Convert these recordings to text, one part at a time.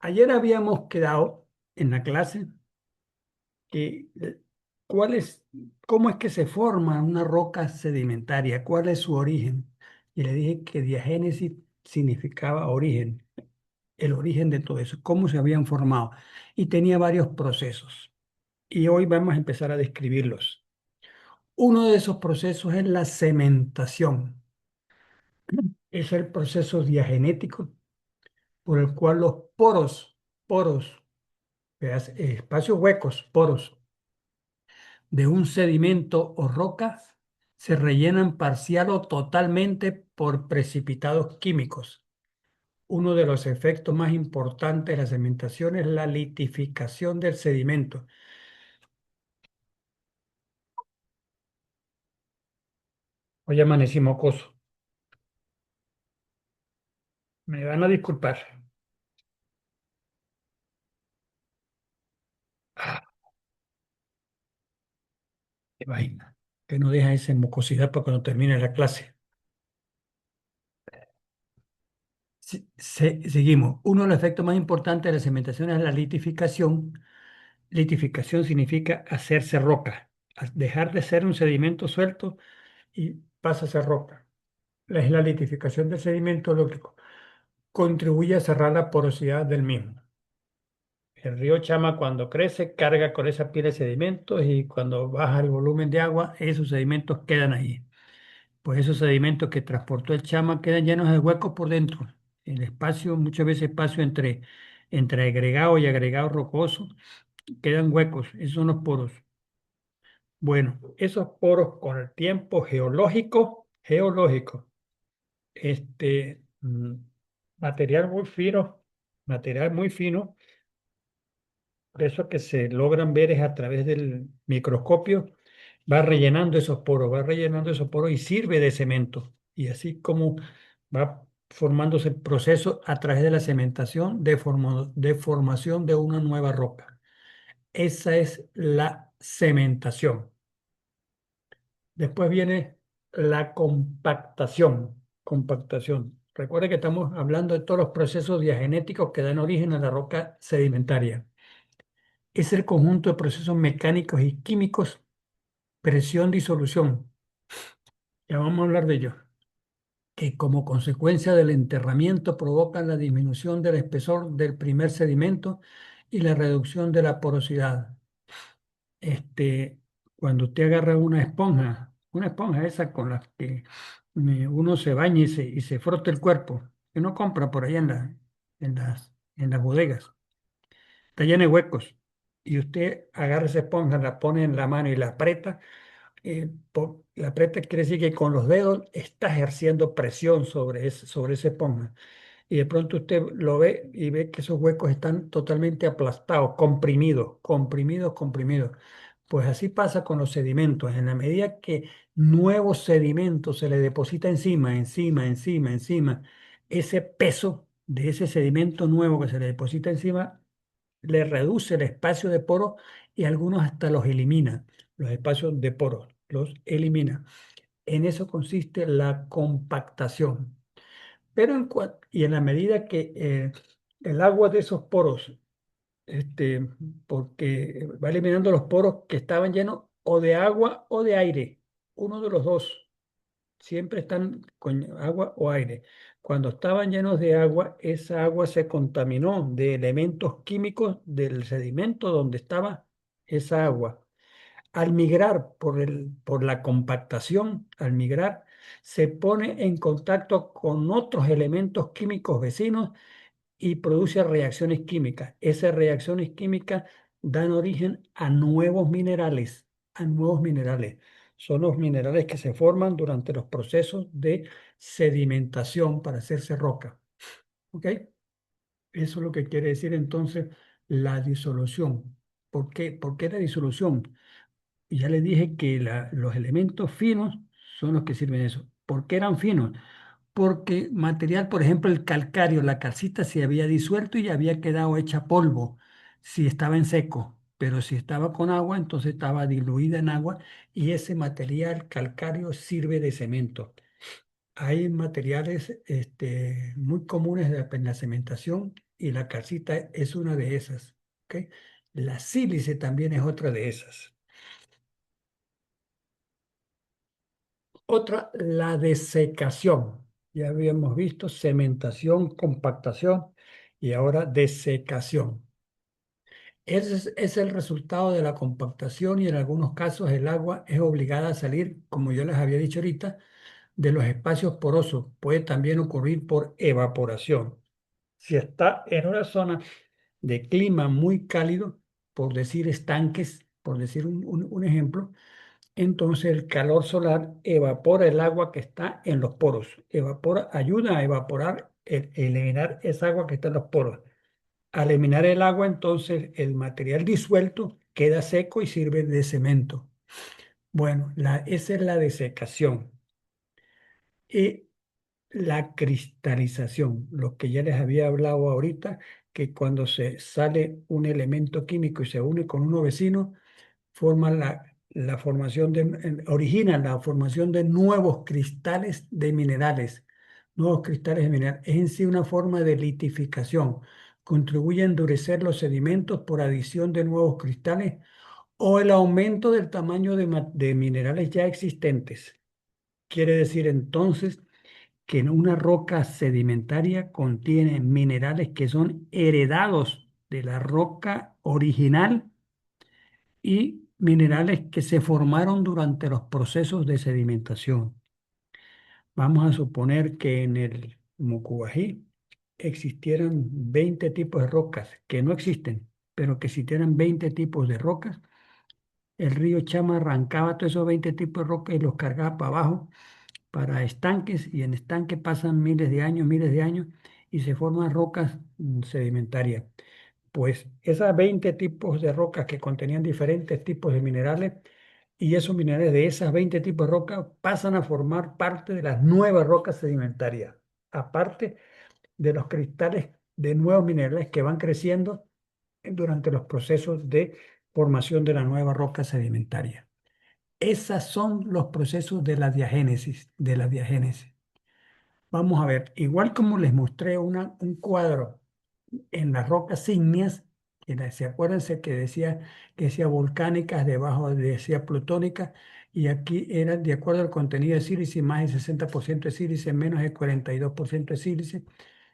Ayer habíamos quedado en la clase que cuál es, cómo es que se forma una roca sedimentaria, cuál es su origen. Y le dije que diagénesis significaba origen, el origen de todo eso, cómo se habían formado. Y tenía varios procesos. Y hoy vamos a empezar a describirlos. Uno de esos procesos es la cementación. Es el proceso diagenético por el cual los poros, espacios huecos, poros de un sedimento o roca se rellenan parcial o totalmente por precipitados químicos. Uno de los efectos más importantes de la cementación es la litificación del sedimento. Hoy amanecí mocoso. Me van a disculpar. Ah, qué vaina. Que no deja esa mucosidad para cuando termine la clase. Seguimos. Uno de los efectos más importantes de la cementación es la litificación. Litificación significa hacerse roca, dejar de ser un sedimento suelto y pasa a ser roca. Es la litificación del sedimento lo que contribuye a cerrar la porosidad del mismo. El río Chama cuando crece carga con esa pila de sedimentos y cuando baja el volumen de agua, esos sedimentos quedan ahí. Pues esos sedimentos que transportó el Chama quedan llenos de huecos por dentro. El espacio, muchas veces espacio entre agregado y agregado rocoso, quedan huecos. Esos son los poros. Bueno, esos poros con el tiempo geológico, este, material muy fino, material muy fino, por eso que se logran ver es a través del microscopio, va rellenando esos poros y sirve de cemento. Y así como va formándose el proceso a través de la cementación de formación de una nueva roca. Esa es la cementación. Después viene la compactación. Compactación. Recuerde que estamos hablando de todos los procesos diagenéticos que dan origen a la roca sedimentaria. Es el conjunto de procesos mecánicos y químicos, presión, disolución. Ya vamos a hablar de ello. Que como consecuencia del enterramiento provocan la disminución del espesor del primer sedimento y la reducción de la porosidad. este, Cuando usted agarra una esponja esa con la que uno se baña y se frota el cuerpo, que no compra por ahí en las bodegas, está llena de huecos, y usted agarra esa esponja, la pone en la mano y la aprieta, la aprieta quiere decir que con los dedos está ejerciendo presión sobre esa esponja. Y de pronto usted lo ve y ve que esos huecos están totalmente aplastados, comprimidos. Pues así pasa con los sedimentos. En la medida que nuevos sedimentos se le deposita encima, ese peso de ese sedimento nuevo que se le deposita encima le reduce el espacio de poros y algunos hasta los elimina. Los espacios de poros los elimina. En eso consiste la compactación. Y en la medida que el agua de esos poros, porque va eliminando los poros que estaban llenos o de agua o de aire, uno de los dos, siempre están con agua o aire. Cuando estaban llenos de agua, esa agua se contaminó de elementos químicos del sedimento donde estaba esa agua. Al migrar por la compactación, al migrar, se pone en contacto con otros elementos químicos vecinos y produce reacciones químicas. Esas reacciones químicas dan origen a nuevos minerales. Son los minerales que se forman durante los procesos de sedimentación para hacerse roca. ¿Ok? Eso es lo que quiere decir entonces la disolución. ¿Por qué? ¿Por qué la disolución? Y ya le dije que los elementos finos son los que sirven eso. ¿Por qué eran finos? Porque material, por ejemplo, el calcario, la calcita se había disuelto y había quedado hecha polvo si estaba en seco, pero si estaba con agua, entonces estaba diluida en agua y ese material calcario sirve de cemento. Hay materiales muy comunes en la cementación y la calcita es una de esas. ¿Ok? La sílice también es otra de esas. Otra, la desecación. Ya habíamos visto cementación, compactación y ahora desecación. Es el resultado de la compactación y en algunos casos el agua es obligada a salir, como yo les había dicho ahorita, de los espacios porosos. Puede también ocurrir por evaporación. Si está en una zona de clima muy cálido, por decir estanques, por decir un ejemplo, entonces el calor solar evapora el agua que está en los poros. Evapora, ayuda a evaporar, eliminar esa agua que está en los poros. Al eliminar el agua, entonces el material disuelto queda seco y sirve de cemento. Bueno, esa es la desecación. Y la cristalización, lo que ya les había hablado ahorita, que cuando se sale un elemento químico y se une con uno vecino, forman la formación originan la formación de nuevos cristales de minerales. Nuevos cristales de minerales. Es en sí una forma de litificación. Contribuye a endurecer los sedimentos por adición de nuevos cristales o el aumento del tamaño de minerales ya existentes. Quiere decir entonces que en una roca sedimentaria contiene minerales que son heredados de la roca original y minerales que se formaron durante los procesos de sedimentación. Vamos a suponer que en el Mucubají existieran 20 tipos de rocas que no existen, pero que existieran 20 tipos de rocas. El río Chama arrancaba todos esos 20 tipos de rocas y los cargaba para abajo, para estanques, y en estanques pasan miles de años, y se forman rocas sedimentarias. Pues esas 20 tipos de rocas que contenían diferentes tipos de minerales, y esos minerales de esas 20 tipos de rocas pasan a formar parte de las nuevas rocas sedimentarias, aparte de los cristales de nuevos minerales que van creciendo durante los procesos de formación de la nueva roca sedimentaria. Esos son los procesos de la diagénesis. Vamos a ver, igual como les mostré un cuadro en las rocas ígneas, ¿se acuérdense que decía volcánicas, debajo decía plutónicas, y aquí eran de acuerdo al contenido de sílice, más del 60% de sílice, menos del 42% de sílice,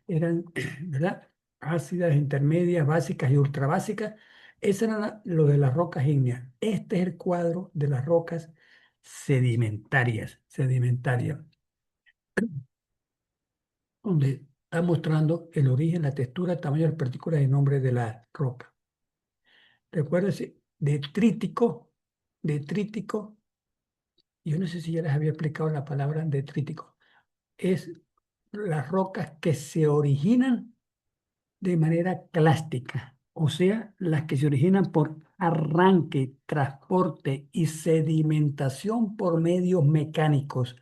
eran, ¿verdad? Ácidas, intermedias, básicas y ultrabásicas. Eso era lo de las rocas ígneas. Este es el cuadro de las rocas sedimentarias, donde está mostrando el origen, la textura, tamaño de las partículas y nombre de la roca. Recuérdense, detrítico, yo no sé si ya les había explicado la palabra detrítico, es las rocas que se originan de manera clástica, o sea, las que se originan por arranque, transporte y sedimentación por medios mecánicos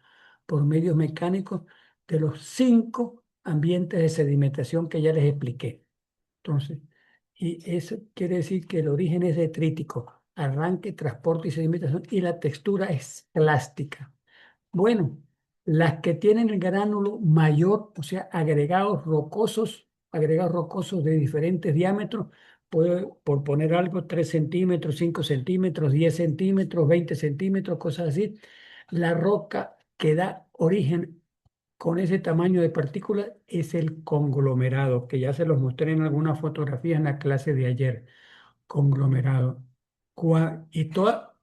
de los 5 ambientes de sedimentación que ya les expliqué. Entonces, y eso quiere decir que el origen es detrítico, arranque, transporte y sedimentación, y la textura es clástica. Bueno, las que tienen el gránulo mayor, o sea, agregados rocosos de diferentes diámetros, por poner algo, 3 centímetros, 5 centímetros, 10 centímetros, 20 centímetros, cosas así, la roca que da origen con ese tamaño de partícula es el conglomerado, que ya se los mostré en alguna fotografía en la clase de ayer. Conglomerado.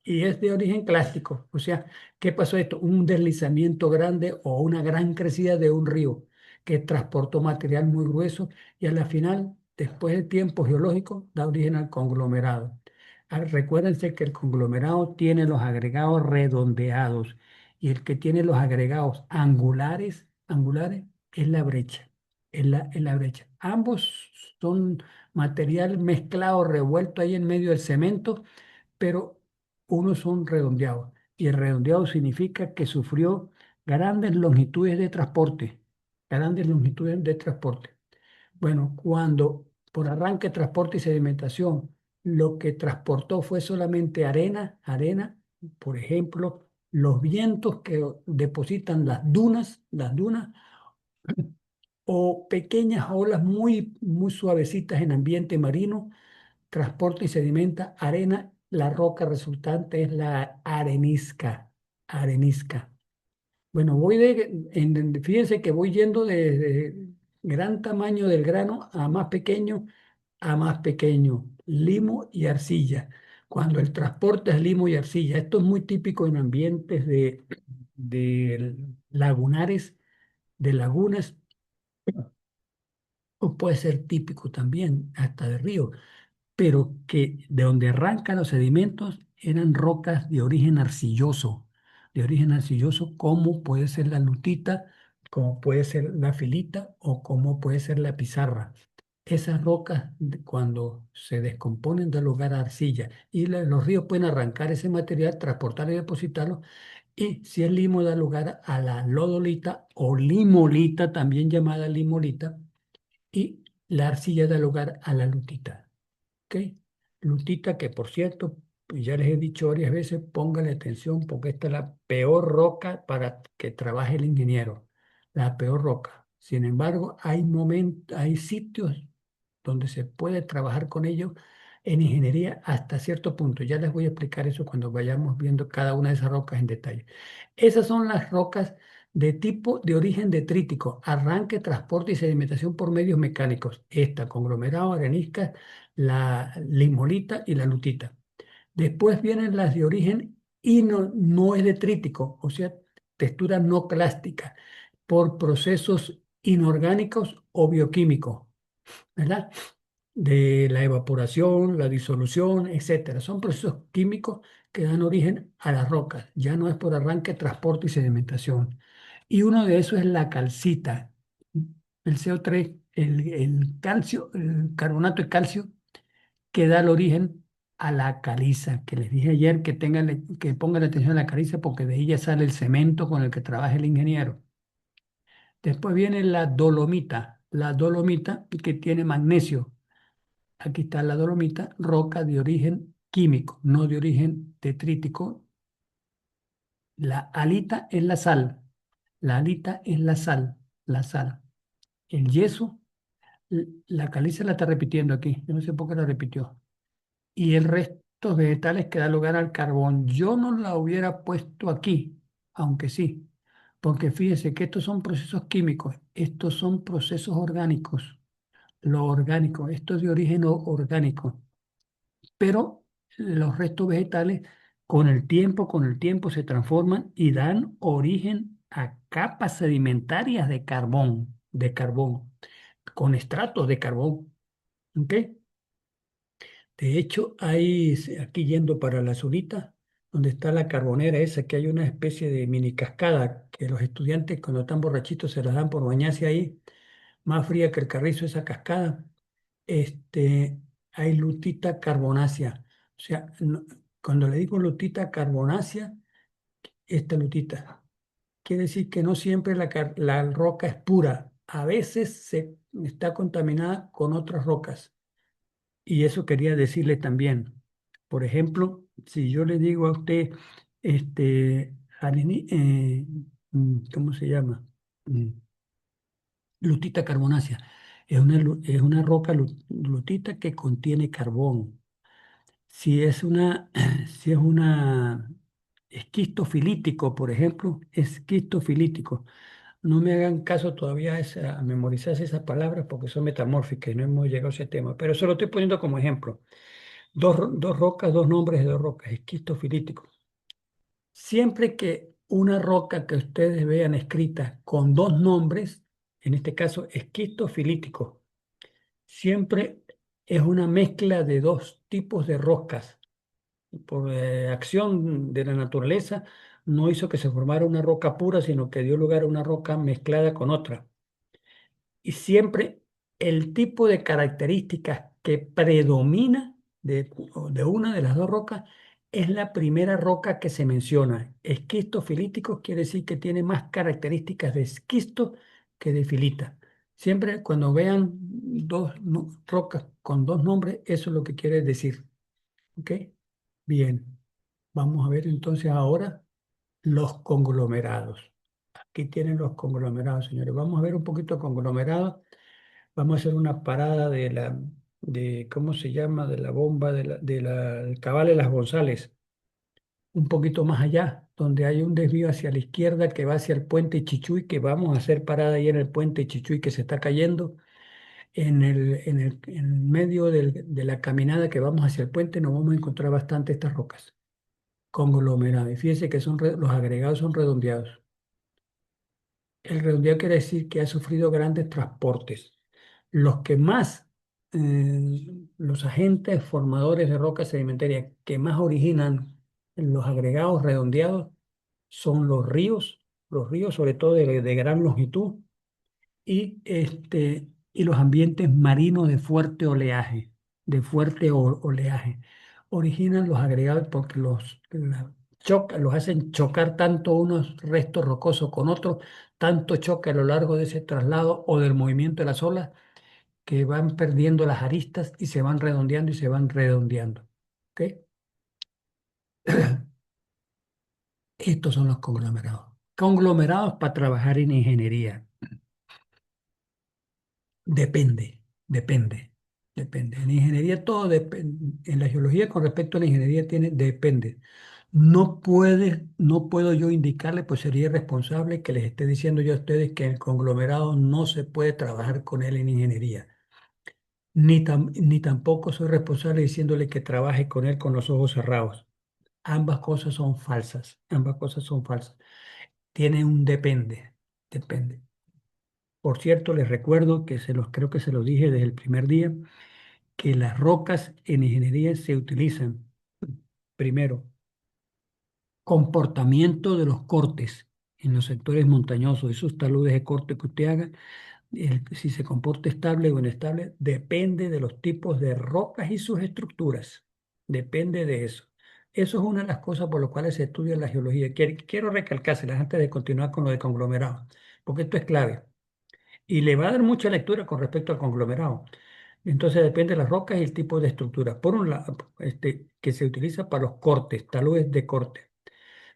Y es de origen clásico. O sea, ¿qué pasó esto? Un deslizamiento grande o una gran crecida de un río que transportó material muy grueso y a la final, después del tiempo geológico, da origen al conglomerado. Recuérdense que el conglomerado tiene los agregados redondeados y el que tiene los agregados angulares es la brecha. Es la brecha. Ambos son material mezclado, revuelto ahí en medio del cemento, pero unos son redondeados. Y el redondeado significa que sufrió grandes longitudes de transporte, grandes longitudes de transporte. Bueno, cuando por arranque, transporte y sedimentación, lo que transportó fue solamente arena, por ejemplo, los vientos que depositan las dunas o pequeñas olas muy, muy suavecitas en ambiente marino, transporta y sedimenta arena. La roca resultante es la arenisca. Arenisca. Bueno, fíjense que voy yendo de gran tamaño del grano a más pequeño, limo y arcilla. Cuando el transporte es limo y arcilla, esto es muy típico en ambientes de lagunares, de lagunas, o puede ser típico también hasta de río, pero que de donde arrancan los sedimentos eran rocas de origen arcilloso, como puede ser la lutita, como puede ser la filita o como puede ser la pizarra. Esas rocas, cuando se descomponen, dan lugar a arcilla y los ríos pueden arrancar ese material, transportarlo y depositarlo. Y si es limo, da lugar a la lodolita o limolita, también llamada limolita, y la arcilla da lugar a la lutita. ¿Ok? Lutita, que por cierto, pues ya les he dicho varias veces, pónganle atención porque esta es la peor roca para que trabaje el ingeniero. La peor roca. Sin embargo, hay sitios donde se puede trabajar con ellos en ingeniería hasta cierto punto. Ya les voy a explicar eso cuando vayamos viendo cada una de esas rocas en detalle. Esas son las rocas de tipo de origen detrítico, arranque, transporte y sedimentación por medios mecánicos. Esta, conglomerado, arenisca, la limolita y la lutita. Después vienen las de origen y no es detrítico, o sea, textura no clástica, por procesos inorgánicos o bioquímicos, ¿verdad? De la evaporación, la disolución, etcétera. Son procesos químicos que dan origen a las rocas. Ya no es por arranque, transporte y sedimentación. Y uno de esos es la calcita, el CO3, el calcio, el carbonato de calcio que da el origen a la caliza, que les dije ayer que pongan atención a la caliza porque de ella sale el cemento con el que trabaja el ingeniero. Después viene la dolomita que tiene magnesio. Aquí está la dolomita, roca de origen químico, no de origen detrítico. La alita es la sal, la alita es la sal. El yeso, la caliza la está repitiendo aquí, yo no sé por qué la repitió. Y el resto vegetales que da lugar al carbón. Yo no la hubiera puesto aquí, aunque sí, porque fíjese que estos son procesos químicos, estos son procesos orgánicos, lo orgánico, esto es de origen orgánico, pero los restos vegetales con el tiempo se transforman y dan origen a capas sedimentarias de carbón, con estratos de carbón. ¿Ok? De hecho, aquí yendo para la Zurita, donde está la carbonera esa, que hay una especie de mini cascada que los estudiantes cuando están borrachitos se las dan por bañarse ahí, más fría que el carrizo esa cascada. Este, hay lutita carbonácea. O sea, cuando le digo lutita carbonácea, esta lutita, quiere decir que no siempre la roca es pura. A veces se está contaminada con otras rocas. Y eso quería decirle también. Por ejemplo, si yo le digo a usted, ¿cómo se llama? Mm, Lutita carbonácea. Es una roca lutita que contiene carbón. Si es si es una esquistofilítico, por ejemplo, esquistofilítico. No me hagan caso todavía a memorizarse esas palabras porque son metamórficas y no hemos llegado a ese tema, pero se lo estoy poniendo como ejemplo. Dos rocas, dos nombres de dos rocas, esquistofilíticos. Siempre que una roca que ustedes vean escrita con dos nombres, en este caso esquistofilítico, siempre es una mezcla de dos tipos de rocas. Por acción de la naturaleza, no hizo que se formara una roca pura, sino que dio lugar a una roca mezclada con otra. Y siempre el tipo de características que predomina de una de las dos rocas es la primera roca que se menciona. Esquistofilítico quiere decir que tiene más características de esquisto que de filita. Siempre cuando vean rocas con dos nombres, eso es lo que quiere decir. ¿Ok? Bien, vamos a ver entonces ahora los conglomerados. Aquí tienen los conglomerados, señores. Vamos a ver un poquito de conglomerados. Vamos a hacer una parada ¿cómo se llama? De la bomba del Cabal de las González. Un poquito más allá, donde hay un desvío hacia la izquierda que va hacia el puente Chichuy, que vamos a hacer parada ahí en el puente Chichuy que se está cayendo. En medio de la caminada que vamos hacia el puente nos vamos a encontrar bastante estas rocas conglomeradas. Y fíjense que los agregados son redondeados. El redondeo quiere decir que ha sufrido grandes transportes. Los que más, los agentes formadores de roca sedimentaria que más originan los agregados redondeados son los ríos sobre todo de gran longitud y los ambientes marinos de fuerte oleaje, oleaje. Originan los agregados porque los hacen chocar tanto unos restos rocosos con otros, tanto choque a lo largo de ese traslado o del movimiento de las olas que van perdiendo las aristas y se van redondeando y se van redondeando. ¿Ok? Estos son los conglomerados. Conglomerados para trabajar en ingeniería. Depende, depende, depende. En ingeniería todo depende. En la geología con respecto a la ingeniería depende. No puedo yo indicarle, pues sería irresponsable que les esté diciendo yo a ustedes que el conglomerado no se puede trabajar con él en ingeniería. Ni tampoco soy responsable diciéndole que trabaje con él con los ojos cerrados. Ambas cosas son falsas, ambas cosas son falsas. Tiene un depende, depende. Por cierto, les recuerdo que creo que se los dije desde el primer día, que las rocas en ingeniería se utilizan, primero, comportamiento de los cortes en los sectores montañosos, esos taludes de corte que usted haga, si se comporta estable o inestable, depende de los tipos de rocas y sus estructuras, depende de eso. Eso es una de las cosas por las cuales se estudia la geología. Quiero recalcárselas antes de continuar con lo de conglomerado, porque esto es clave y le va a dar mucha lectura con respecto al conglomerado. Entonces depende de las rocas y el tipo de estructura. Por un lado, que se utiliza para los cortes, taludes de corte.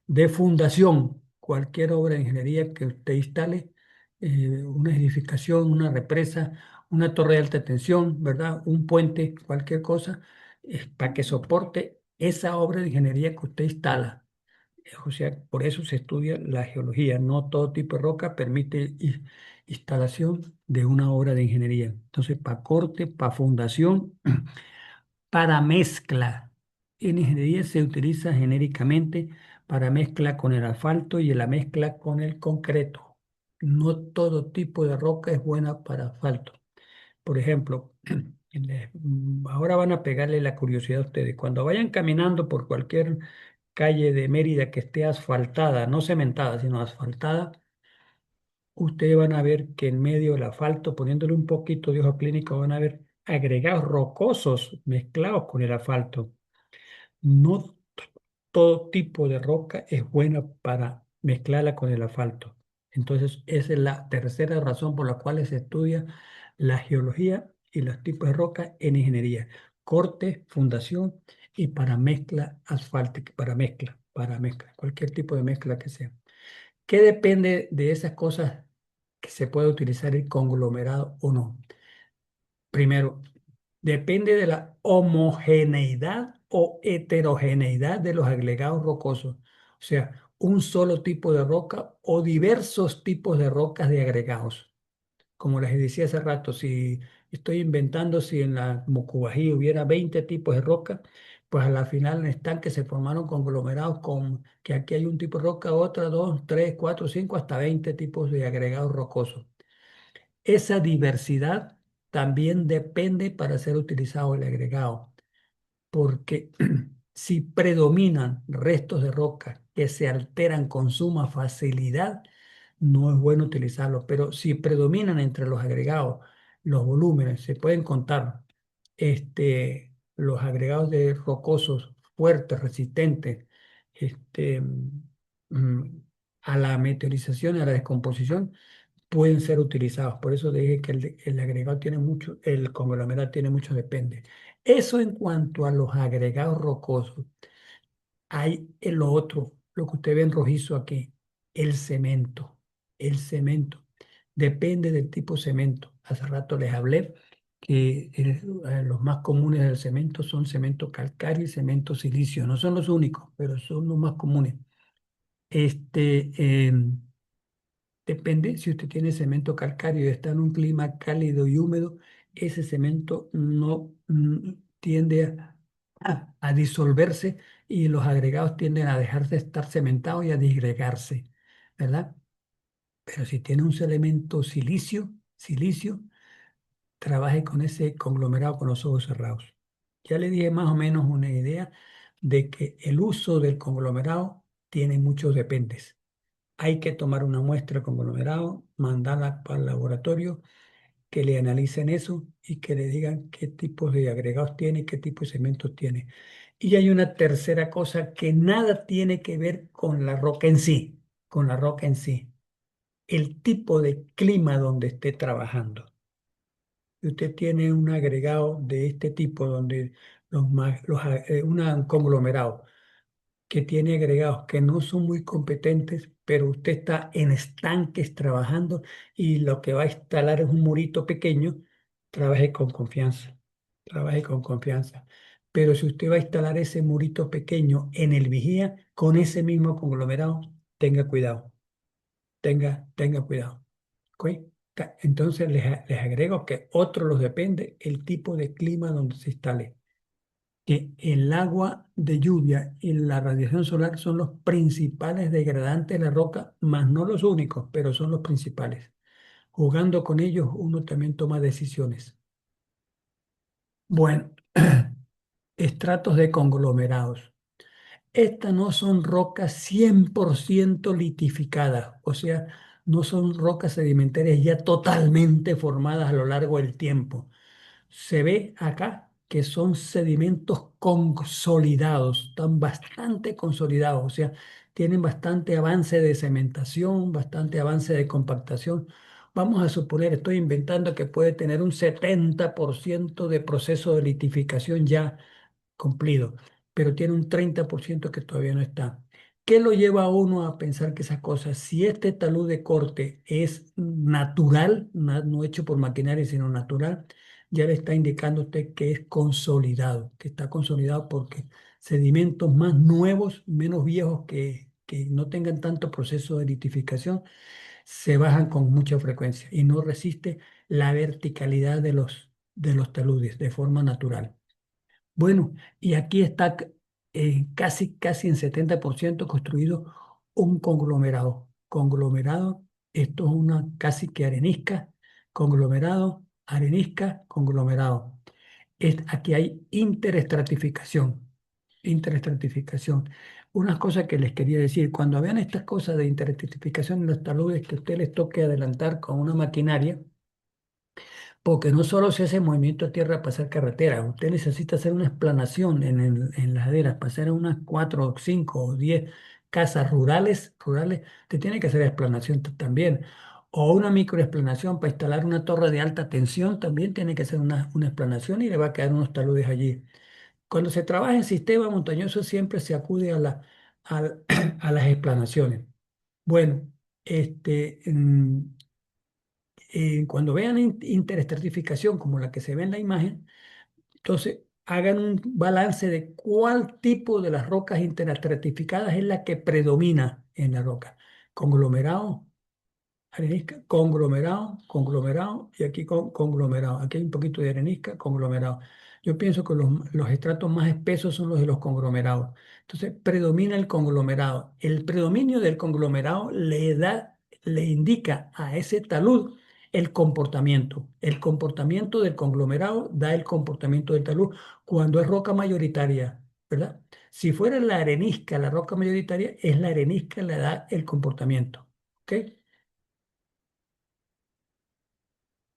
De fundación, cualquier obra de ingeniería que usted instale, una edificación, una represa, una torre de alta tensión, ¿verdad? Un puente, cualquier cosa, para que soporte esa obra de ingeniería que usted instala. O sea, por eso se estudia la geología. No todo tipo de roca permite instalación de una obra de ingeniería. Entonces, para corte, para fundación, para mezcla. En ingeniería se utiliza genéricamente para mezcla con el asfalto y en la mezcla con el concreto. No todo tipo de roca es buena para asfalto. Por ejemplo, ahora van a pegarle la curiosidad a ustedes. Cuando vayan caminando por cualquier calle de Mérida que esté asfaltada, no cementada, sino asfaltada, ustedes van a ver que en medio del asfalto, poniéndole un poquito de hoja clínica, van a ver agregados rocosos mezclados con el asfalto. No todo tipo de roca es buena para mezclarla con el asfalto. Entonces, esa es la tercera razón por la cual se estudia la geología y los tipos de roca en ingeniería. Corte, fundación y para mezcla asfáltica, para mezcla, cualquier tipo de mezcla que sea. ¿Qué depende de esas cosas que se puede utilizar el conglomerado o no? Primero, depende de la homogeneidad o heterogeneidad de los agregados rocosos. O sea, un solo tipo de roca o diversos tipos de rocas de agregados. Como les decía hace rato, si estoy inventando, si en la Mucubají hubiera 20 tipos de roca, pues a la final en estanques se formaron conglomerados con que aquí hay un tipo de roca, otra, dos, tres, cuatro, cinco, hasta 20 tipos de agregados rocosos. Esa diversidad también depende para ser utilizado el agregado, porque si predominan restos de roca que se alteran con suma facilidad, no es bueno utilizarlos, pero si predominan entre los agregados los volúmenes, se pueden contar los agregados de rocosos fuertes, resistentes, este, mm, a la meteorización y a la descomposición, pueden ser utilizados. Por eso dije que el agregado tiene mucho, el conglomerado tiene mucho depende. Eso en cuanto a los agregados rocosos. Hay el otro, lo que usted ve en rojizo aquí, el cemento. El cemento. Depende del tipo de cemento. Hace rato les hablé que los más comunes del cemento son cemento calcáreo y cemento silicio. No son los únicos, pero son los más comunes. Este, depende, si usted tiene cemento calcáreo y está en un clima cálido y húmedo, ese cemento no tiende a disolverse y los agregados tienden a dejar de estar cementados y a disgregarse, ¿verdad? Pero si tiene un elemento silicio, trabaje con ese conglomerado con los ojos cerrados. Ya le dije más o menos una idea de que el uso del conglomerado tiene muchos dependes. Hay que tomar una muestra de conglomerado, mandarla para el laboratorio, que le analicen eso y que le digan qué tipos de agregados tiene, qué tipo de cementos tiene. Y hay una tercera cosa que nada tiene que ver con la roca en sí, con la roca en sí, el tipo de clima donde esté trabajando. Si usted tiene un agregado de este tipo, donde un conglomerado que tiene agregados que no son muy competentes, pero usted está en estanques trabajando y lo que va a instalar es un murito pequeño, trabaje con confianza, trabaje con confianza. Pero si usted va a instalar ese murito pequeño en el vigía, con ese mismo conglomerado, tenga cuidado, tenga cuidado. ¿Ok? Entonces les agrego que otro los depende el tipo de clima donde se instale. Que el agua de lluvia y la radiación solar son los principales degradantes de la roca, más no los únicos, pero son los principales. Jugando con ellos, uno también toma decisiones. Bueno, estratos de conglomerados. Estas no son rocas 100% litificadas, o sea, no son rocas sedimentarias ya totalmente formadas a lo largo del tiempo. Se ve acá que son sedimentos consolidados, están bastante consolidados, o sea, tienen bastante avance de cementación, bastante avance de compactación. Vamos a suponer, estoy inventando que puede tener un 70% de proceso de litificación ya cumplido, pero tiene un 30% que todavía no está. ¿Qué lo lleva a uno a pensar que esas cosas, si este talud de corte es natural, no hecho por maquinaria, sino natural, ya le está indicando a usted que es consolidado, que está consolidado porque sedimentos más nuevos, menos viejos que no tengan tanto proceso de litificación, se bajan con mucha frecuencia y no resiste la verticalidad de los taludes de forma natural. Bueno, y aquí está casi en 70% construido un conglomerado. Conglomerado, esto es una casi que arenisca, conglomerado, arenisca, conglomerado. Aquí hay interestratificación, interestratificación. Unas cosas que les quería decir, cuando vean estas cosas de interestratificación en los taludes que a usted les toque adelantar con una maquinaria, porque no solo se hace movimiento a tierra para hacer carretera, usted necesita hacer una explanación en las laderas, para hacer unas 4 o 5 o 10 casas rurales, usted tiene que hacer explanación también. O una microexplanación para instalar una torre de alta tensión, también tiene que hacer una explanación y le va a quedar unos taludes allí. Cuando se trabaja en sistema montañoso siempre se acude a, a las explanaciones. Bueno, cuando vean interestratificación como la que se ve en la imagen, entonces hagan un balance de cuál tipo de las rocas interestratificadas es la que predomina en la roca. Conglomerado, arenisca, conglomerado y aquí conglomerado. Aquí hay un poquito de arenisca, conglomerado. Yo pienso que los estratos más espesos son los de los conglomerados. Entonces predomina el conglomerado. El predominio del conglomerado le indica a ese talud el comportamiento. El comportamiento del conglomerado da el comportamiento del talud cuando es roca mayoritaria, ¿verdad? Si fuera la arenisca, la roca mayoritaria, es la arenisca le da el comportamiento. ¿Ok?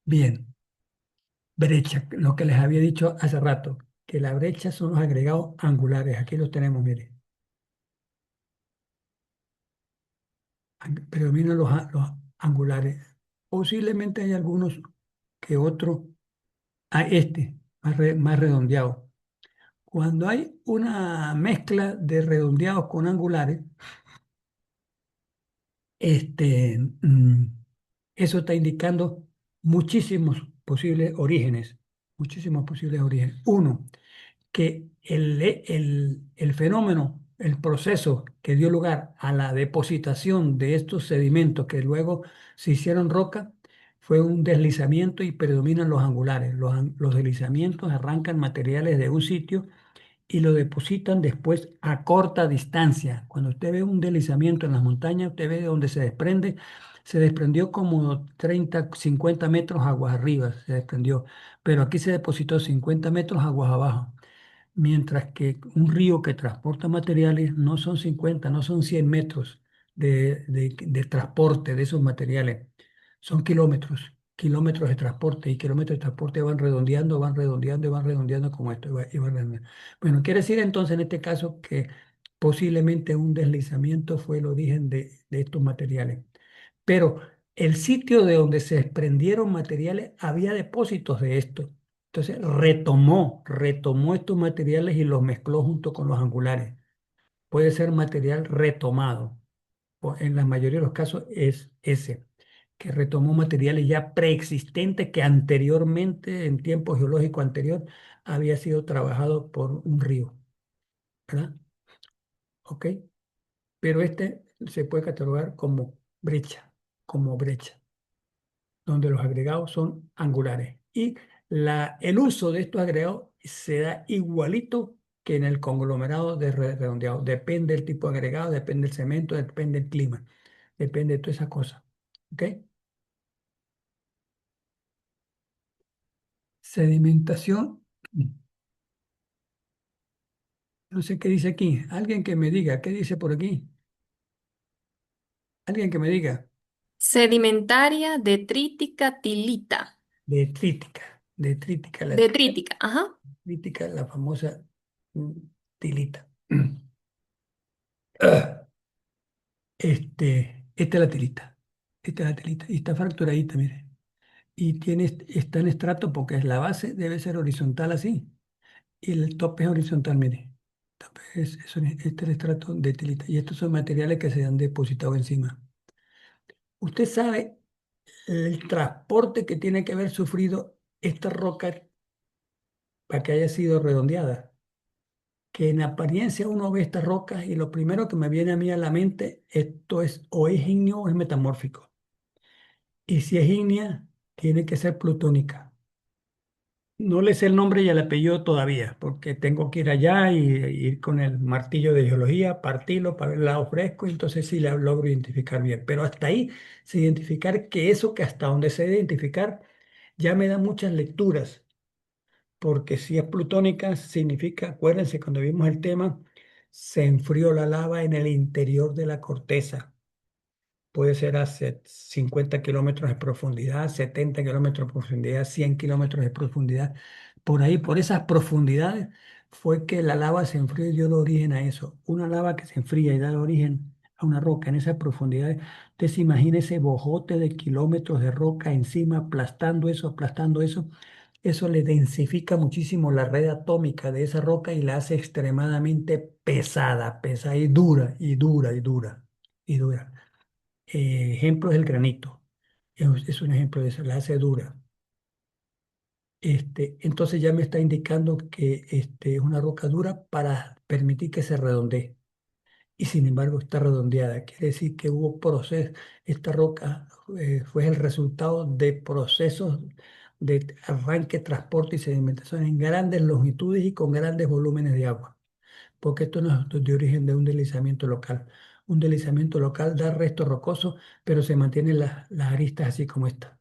Bien, brecha, lo que les había dicho hace rato, que la brecha son los agregados angulares. Aquí los tenemos, mire. Predominan los angulares. Posiblemente hay algunos que otros, más redondeado. Cuando hay una mezcla de redondeados con angulares, Eso está indicando muchísimos posibles orígenes, muchísimos posibles orígenes. Uno, que el fenómeno, el proceso que dio lugar a la depositación de estos sedimentos que luego se hicieron roca fue un deslizamiento y predominan los angulares. Los deslizamientos arrancan materiales de un sitio y lo depositan después a corta distancia. Cuando usted ve un deslizamiento en las montañas, usted ve de donde se desprendió como 30, 50 metros aguas arriba, se desprendió, pero aquí se depositó 50 metros aguas abajo. Mientras que un río que transporta materiales no son 50, no son 100 metros de transporte de esos materiales, son kilómetros, kilómetros de transporte y kilómetros de transporte van redondeando y van redondeando como esto. Y va redondeando. Bueno, quiere decir entonces en este caso que posiblemente un deslizamiento fue el origen de estos materiales. Pero el sitio de donde se desprendieron materiales había depósitos de esto. Entonces retomó estos materiales y los mezcló junto con los angulares. Puede ser material retomado. En la mayoría de los casos es ese, que retomó materiales ya preexistentes que anteriormente, en tiempo geológico anterior, había sido trabajado por un río, ¿verdad? ¿Ok? Pero este se puede catalogar como brecha, donde los agregados son angulares. Y el uso de estos agregados se da igualito que en el conglomerado de redondeado. Depende del tipo de agregado, depende del cemento, depende del clima, depende de todas esas cosas. ¿Ok? Sedimentación. No sé qué dice aquí. Alguien que me diga, ¿qué dice por aquí? Alguien que me diga. Sedimentaria, detrítica, tilita. Detrítica, Detrítica, ajá. trítica, la famosa mm, tilita. Ah, esta es la tilita. Esta es la tilita. Y está fracturadita, mire. Y está en estrato porque la base debe ser horizontal así. Y el tope es horizontal, mire. Tope este es el estrato de tilita. Y estos son materiales que se han depositado encima. ¿Usted sabe el transporte que tiene que haber sufrido esta roca para que haya sido redondeada? Que en apariencia uno ve estas rocas y lo primero que me viene a mí a la mente, esto es o es ígneo o es metamórfico. Y si es ígnea, tiene que ser plutónica. No le sé el nombre y el apellido todavía, porque tengo que ir allá y ir con el martillo de geología, partirlo para ver el lado fresco, y entonces sí la logro identificar bien. Pero hasta ahí, se identificar que eso que hasta donde sé identificar, ya me da muchas lecturas, porque si es plutónica, significa, acuérdense, cuando vimos el tema, se enfrió la lava en el interior de la corteza. Puede ser a 50 kilómetros de profundidad, 70 kilómetros de profundidad, 100 kilómetros de profundidad. Por ahí, por esas profundidades, fue que la lava se enfrió y dio origen a eso. Una lava que se enfría y da origen a una roca en esas profundidades. Usted se imagina ese bojote de kilómetros de roca encima, aplastando eso, aplastando eso. Eso le densifica muchísimo la red atómica de esa roca y la hace extremadamente pesada, pesada y dura, y dura, y dura, y dura. Ejemplo es el granito. Es un ejemplo de eso, la hace dura. Entonces ya me está indicando que es una roca dura para permitir que se redondee. Y sin embargo está redondeada. Quiere decir que hubo procesos. Esta roca fue el resultado de procesos de arranque, transporte y sedimentación en grandes longitudes y con grandes volúmenes de agua, porque esto no es de origen de un deslizamiento local. Un deslizamiento local da resto rocoso, pero se mantienen las aristas así como esta.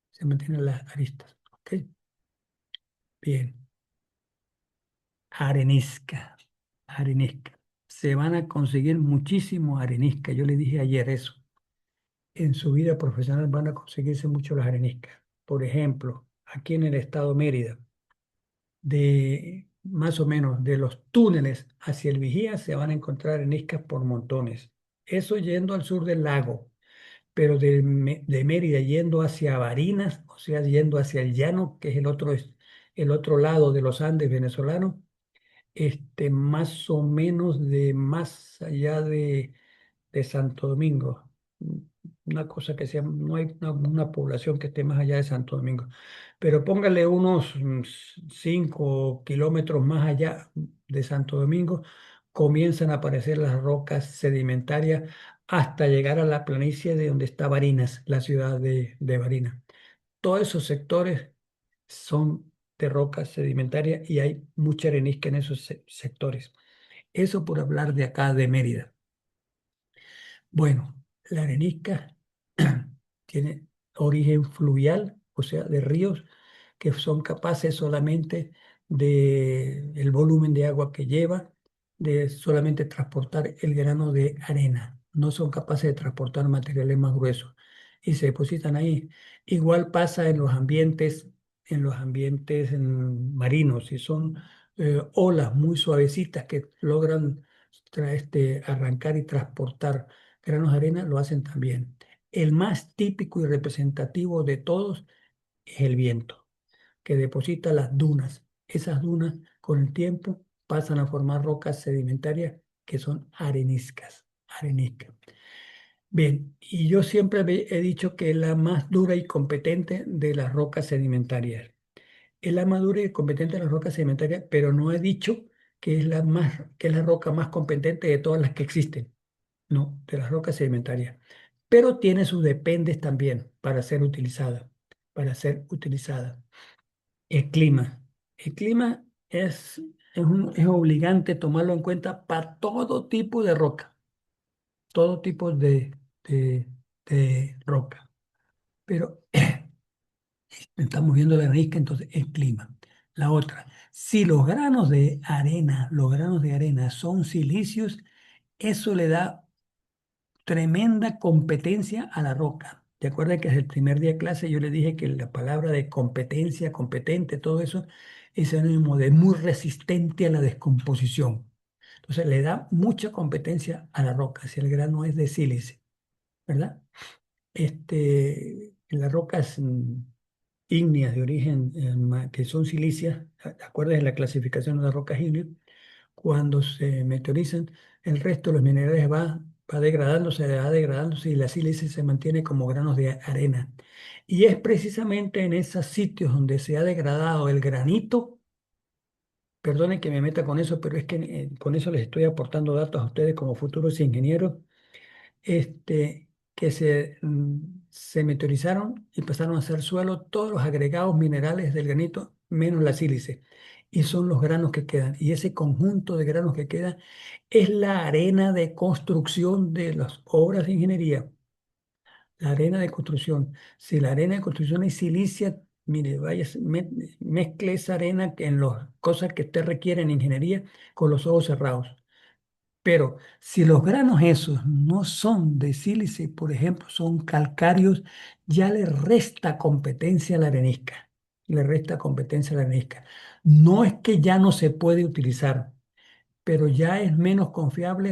Se mantienen las aristas. ¿Ok? Bien. Arenisca. Arenisca. Se van a conseguir muchísimos arenisca. Yo le dije ayer eso. En su vida profesional van a conseguirse mucho las areniscas. Por ejemplo, aquí en el estado Mérida, de más o menos de los túneles hacia el Vigía se van a encontrar areniscas por montones. Eso yendo al sur del lago, pero de Mérida yendo hacia Barinas, o sea, yendo hacia el llano, que es el otro lado de los Andes venezolanos, más o menos de más allá de de Santo Domingo. Una cosa que sea, no hay una población que esté más allá de Santo Domingo, pero póngale unos 5 kilómetros más allá de Santo Domingo, comienzan a aparecer las rocas sedimentarias hasta llegar a la planicie de donde está Barinas, la ciudad de Barinas. Todos esos sectores son de rocas sedimentarias y hay mucha arenisca en esos sectores. Eso por hablar de acá de Mérida. Bueno, la arenisca tiene origen fluvial, o sea, de ríos que son capaces solamente de el volumen de agua que lleva, de solamente transportar el grano de arena. No son capaces de transportar materiales más gruesos y se depositan ahí. Igual pasa en los ambientes marinos, si son olas muy suavecitas que logran arrancar y transportar granos de arena, lo hacen también. El más típico y representativo de todos es el viento, que deposita las dunas. Esas dunas, con el tiempo, pasan a formar rocas sedimentarias que son areniscas. Areniscas. Bien, y yo siempre he dicho que es la más dura y competente de las rocas sedimentarias. Es la más dura y competente de las rocas sedimentarias, pero no he dicho que es que es la roca más competente de todas las que existen. No, de las rocas sedimentarias. Pero tiene sus dependes también para ser utilizada. Para ser utilizada. El clima. El clima es obligante tomarlo en cuenta para todo tipo de roca. Todo tipo de, de roca. Pero estamos viendo la risca, entonces el clima. La otra, si los granos de arena son silicios, eso le da tremenda competencia a la roca. ¿Te acuerdas que desde el primer día de clase yo le dije que la palabra de competencia, competente, todo eso es sinónimo de muy resistente a la descomposición? Entonces le da mucha competencia a la roca si el grano es de sílice, ¿verdad? Las rocas ígneas de origen que son silíceas, ¿te acuerdas de la clasificación de las rocas ígneas? Cuando se meteorizan, el resto de los minerales va degradándose y la sílice se mantiene como granos de arena. Y es precisamente en esos sitios donde se ha degradado el granito, perdonen que me meta con eso, pero es que con eso les estoy aportando datos a ustedes como futuros ingenieros, que se meteorizaron y pasaron a ser suelo todos los agregados minerales del granito, menos la sílice. Y son los granos que quedan. Y ese conjunto de granos que queda es la arena de construcción de las obras de ingeniería. La arena de construcción. Si la arena de construcción es silicia, mire, vaya, mezcle esa arena en las cosas que usted requiere en ingeniería con los ojos cerrados. Pero si los granos esos no son de sílice, por ejemplo, son calcáreos, ya le resta competencia a la arenisca. Le resta competencia a la arenisca. No es que ya no se puede utilizar, pero ya es menos confiable